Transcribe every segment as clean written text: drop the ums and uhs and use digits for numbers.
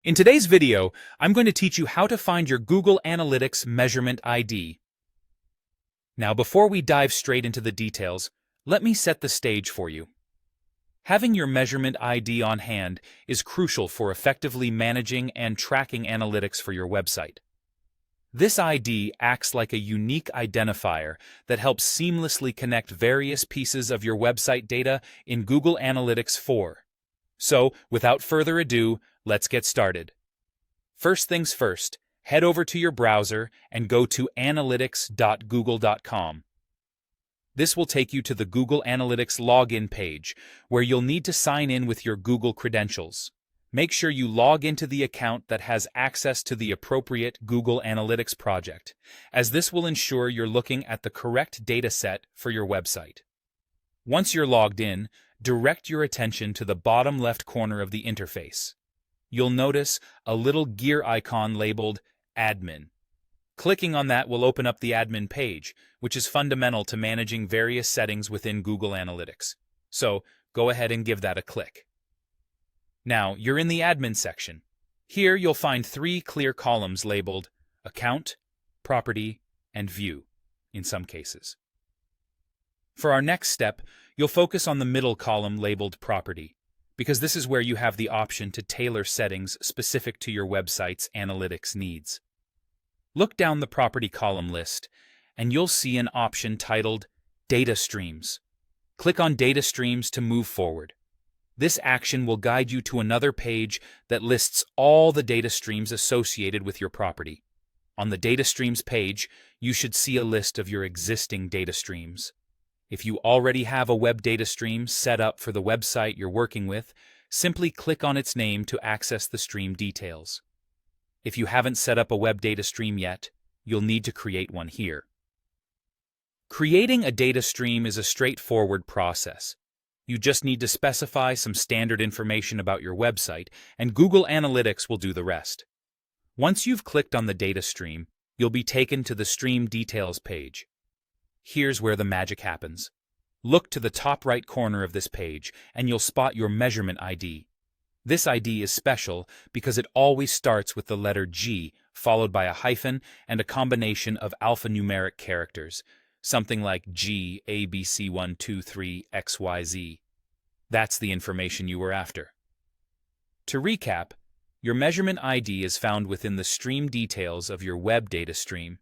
In today's video, I'm going to teach you how to find your Google Analytics Measurement ID. Now, before we dive straight into the details, let me set the stage for you. Having your Measurement ID on hand is crucial for effectively managing and tracking analytics for your website. This ID acts like a unique identifier that helps seamlessly connect various pieces of your website data in Google Analytics 4. So, without further ado, let's get started. First things first, head over to your browser and go to analytics.google.com. This will take you to the Google Analytics login page, where you'll need to sign in with your Google credentials. Make sure you log into the account that has access to the appropriate Google Analytics project, as this will ensure you're looking at the correct data set for your website. Once you're logged in, direct your attention to the bottom left corner of the interface. You'll notice a little gear icon labeled Admin. Clicking on that will open up the admin page, which is fundamental to managing various settings within Google Analytics. So, go ahead and give that a click. Now, you're in the admin section. Here you'll find three clear columns labeled Account, Property, and View, in some cases. For our next step, you'll focus on the middle column labeled Property, because this is where you have the option to tailor settings specific to your website's analytics needs. Look down the Property column list, and you'll see an option titled Data Streams. Click on Data Streams to move forward. This action will guide you to another page that lists all the data streams associated with your property. On the Data Streams page, you should see a list of your existing data streams. If you already have a web data stream set up for the website you're working with, simply click on its name to access the stream details. If you haven't set up a web data stream yet, you'll need to create one here. Creating a data stream is a straightforward process. You just need to specify some standard information about your website, and Google Analytics will do the rest. Once you've clicked on the data stream, you'll be taken to the Stream Details page. Here's where the magic happens. Look to the top right corner of this page, and you'll spot your Measurement ID. This ID is special because it always starts with the letter G, followed by a hyphen and a combination of alphanumeric characters, something like G, ABC123XYZ. That's the information you were after. To recap, your Measurement ID is found within the stream details of your web data stream,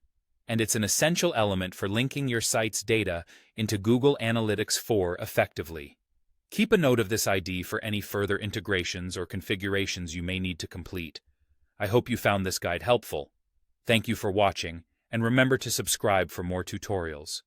and it's an essential element for linking your site's data into Google Analytics 4 effectively. Keep a note of this ID for any further integrations or configurations you may need to complete. I hope you found this guide helpful. Thank you for watching, and remember to subscribe for more tutorials.